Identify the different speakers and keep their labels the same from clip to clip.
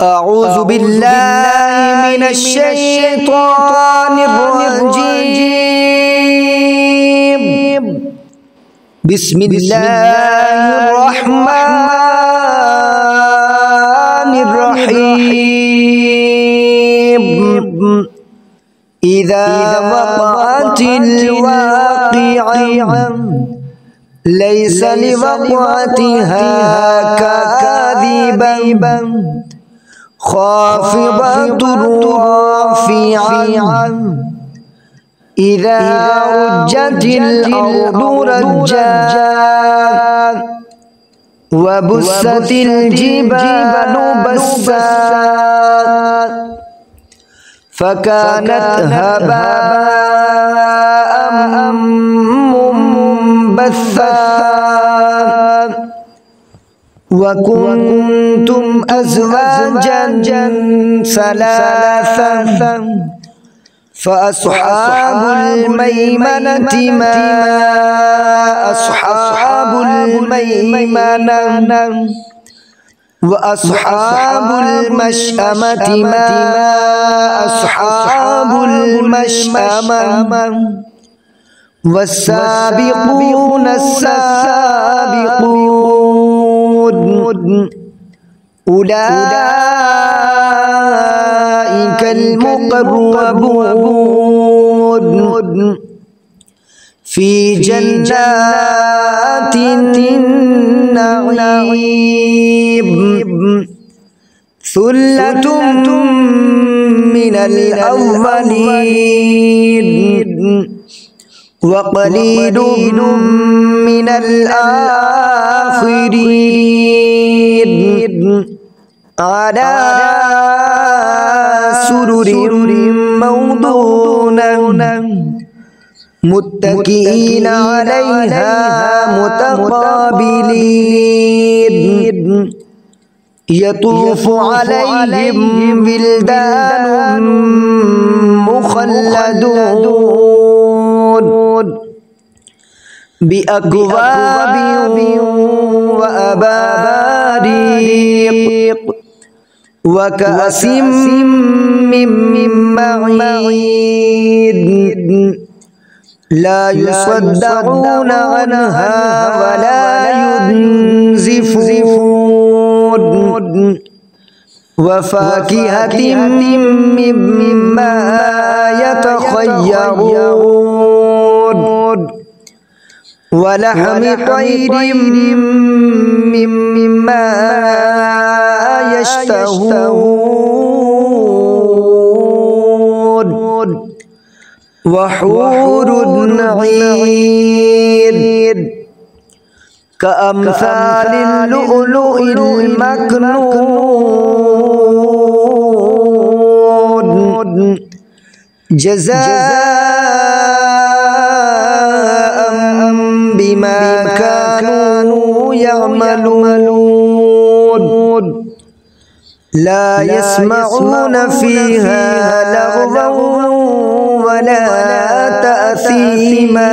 Speaker 1: أعوذ بالله من الشيطان الرجيم. بسم الله الرحمن الرحيم. إذا وقعت الواقعة ليس لوقعتها كاذبة خافضة رافعة إذا رجت الأرض رجا وبست الجبال بسا فكانت هباء منبثا وكنتم أزواجا ثلاثا فأصحاب الميمنة ما أصحاب الميمنة وأصحاب المشأمة ما أصحاب المشأمة والسابقون السابقون أولئك المقربون في جنات النعيم ثلة من الأولين وقليل من الآخرين على سرر موضونة متكئين عليها متقابلين يطوف عليهم ولدان مخلدون بأكواب وأباريق وكأس من معين لا يصدعون عنها ولا ينزفون وفاكهة مما يتخيرون ولحم طير مما يشتهون وحور عين كأمثال اللؤلؤ المكنون جزاء بما كانوا يعملون لا يسمعون فيها لغوا ولا تأثيما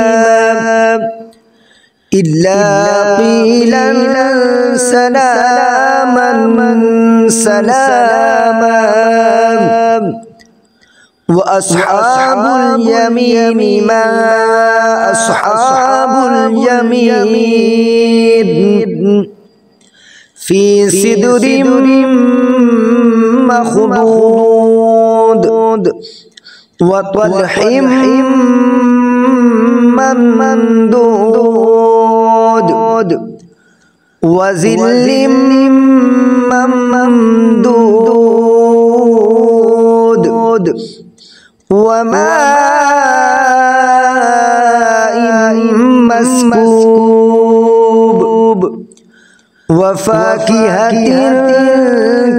Speaker 1: إلا قيلا سلاما سلاما وأصحاب اليمين ما أصحاب اليمين في سدر مخضود وطلح ممدود وظل ممدود وماء مسكوب وفاكهة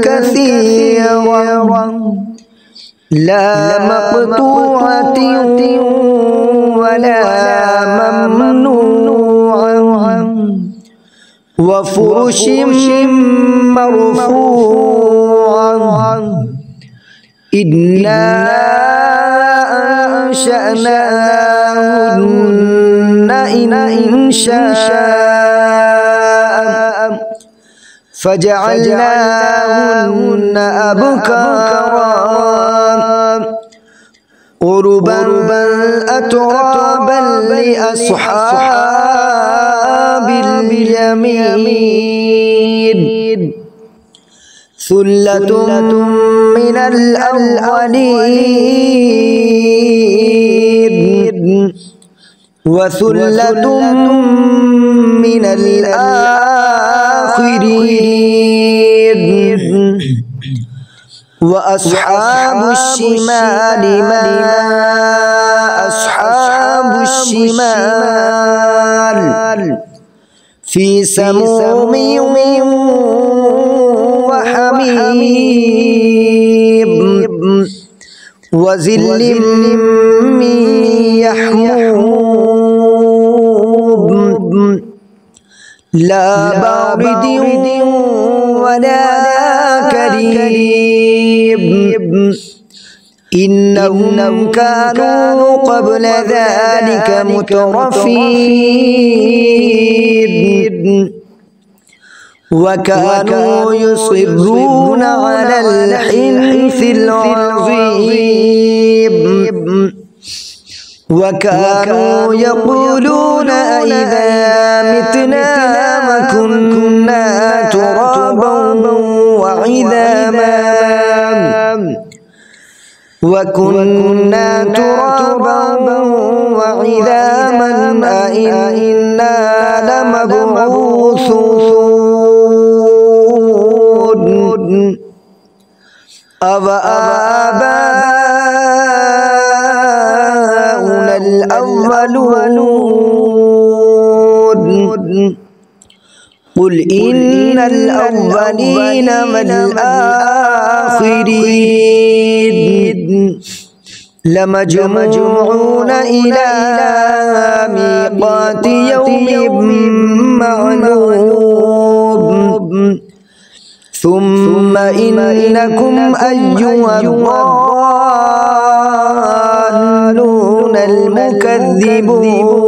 Speaker 1: كثيرة لا مقطوعة ولا ممنوعة وفرش مرفوعة إنا أنشأناهن إنشاء فجعلناهن أبكارا عربا أترابا لأصحاب اليمين ثلة من الأولين وثلة من الآخرين وأصحاب الشمال ما أصحاب الشمال في سموم وحميم وظل من يحموم لا بارد ولا كريم إنهم كانوا قبل ذلك مترفين وكانوا يصرون على الحنث العظيم وكانوا يقولون أئذا متنا وكنا ترابا وعظاما أئنا لمبعوثون أوآباؤنا الأولون قل إن الأولين والآخرين لمجموعون إلى ميقات يوم معلوم ثم إنكم أيها الضالون المكذبون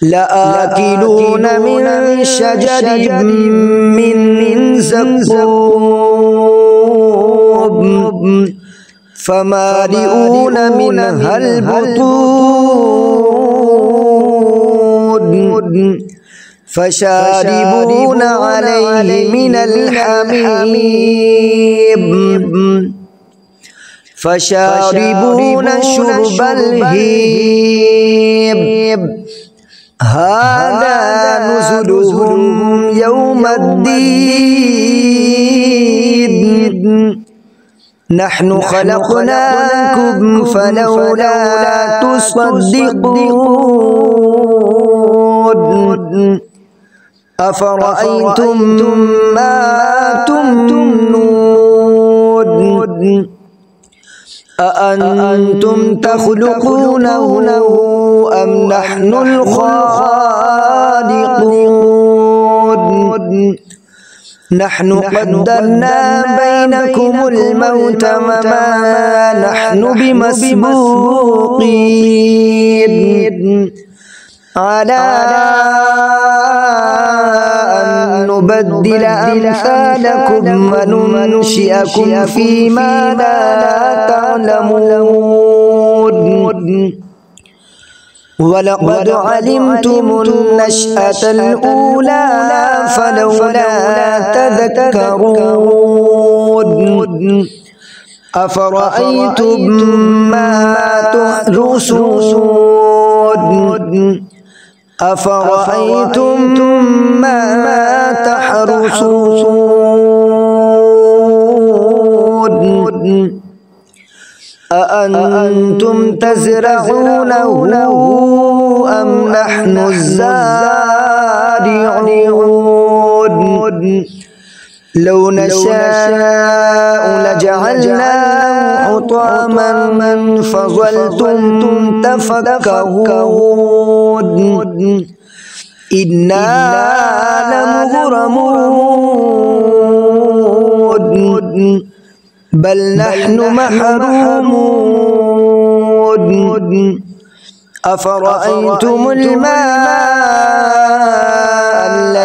Speaker 1: لآكلون من شجر من زقوم فمالئون منها البطون فشاربون عليه من الحميم فشاربون شرب الهيم هذا نزلهم يوم الدين نحن خلقناكم فلولا تصدقون أفرأيتم ما تمنون أأنتم تخلقونه أم نحن الخالقون نحن قدرنا بينكم الموت وما نحن بمسبوقين على أن نبدل أمثالكم وننشئكم فيما لا تعلمون ولقد علمتم النشأة الأولى فلولا تذكرون أفرأيتم ما تحرثون أفرأيتم ما تحرثون أأنتم تزرعونه أم نحن الزارعون لو نشاء لجعلناه حطاما فظلتم تفكهون إنا لمغرمون بل نحن محرومون أفرأيتم الماء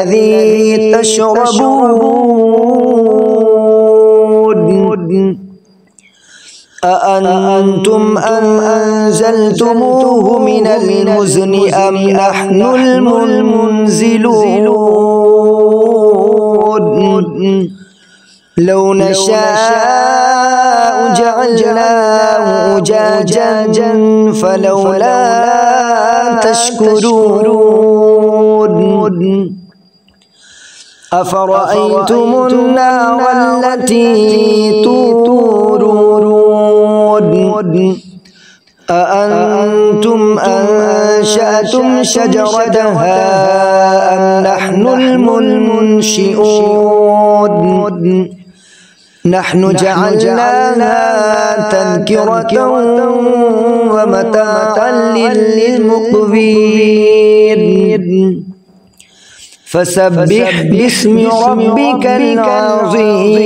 Speaker 1: الذي تشربون أأنتم أنزلتموه من المزن أم نحن المنزلون لو نشاء جعلناه أجاجا فلولا تشكرون أفرأيتم النار التي تورون أأنتم أنشأتم شجرتها أم نحن المنشئون نحن جعلناها تذكرة ومتاعا للمقوين فسبح باسم ربك العظيم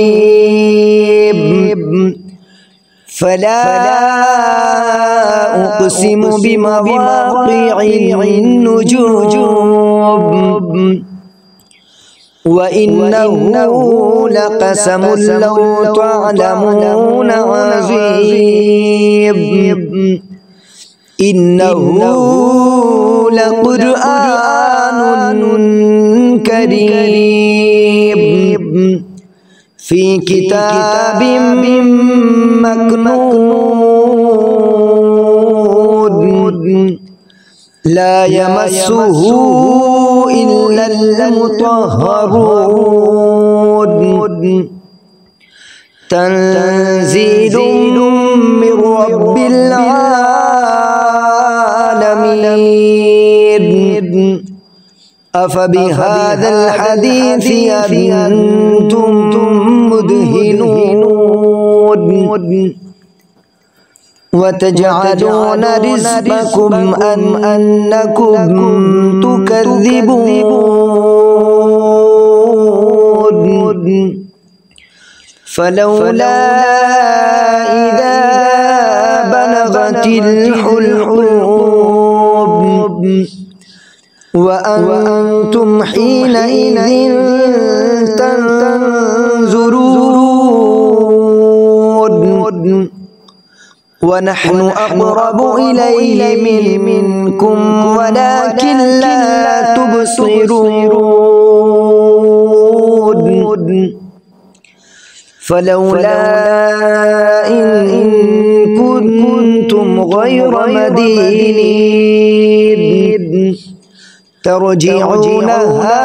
Speaker 1: فلا أقسم بمواقع النجوم وإنه لقسم لو تعلمون عظيم إنه لقرآن كريم في كتاب مكنون لا يمسه إلا المطهرون تنزيل من رب العالمين أفبهذا الحديث أنتم مدهنون وتجعلون رزقكم أنكم تكذبون فلولا إذا بلغت الحلقوم وأنتم حينئذ تنظرون ونحن أقرب إليه منكم ولكن لا تبصرون فلولا إن كنتم غير مدينين ترجعونها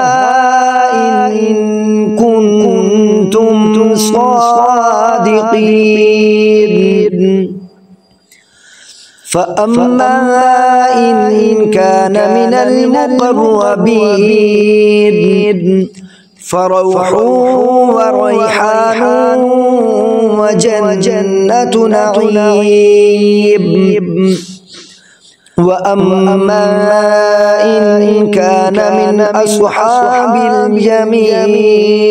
Speaker 1: إن كنتم صادقين فأما إن كان من المقربين فروح وريحان وجنة نعيم وأما إن كان من أصحاب اليمين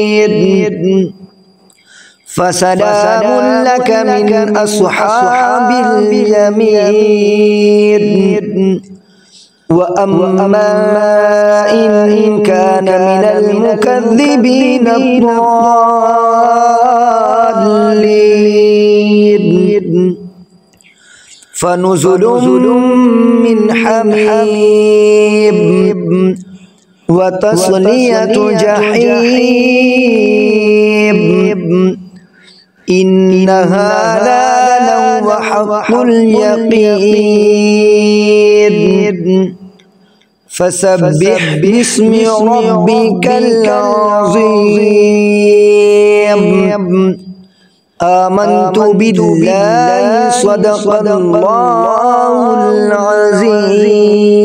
Speaker 1: فسلام لك من أصحاب اليمين وأما إن كان من المكذبين الضالين فنزل من حميم وتصلية جحيم إن هذا لهو حق اليقين فسبح باسم ربك العظيم آمنت بالله صدق الله العظيم.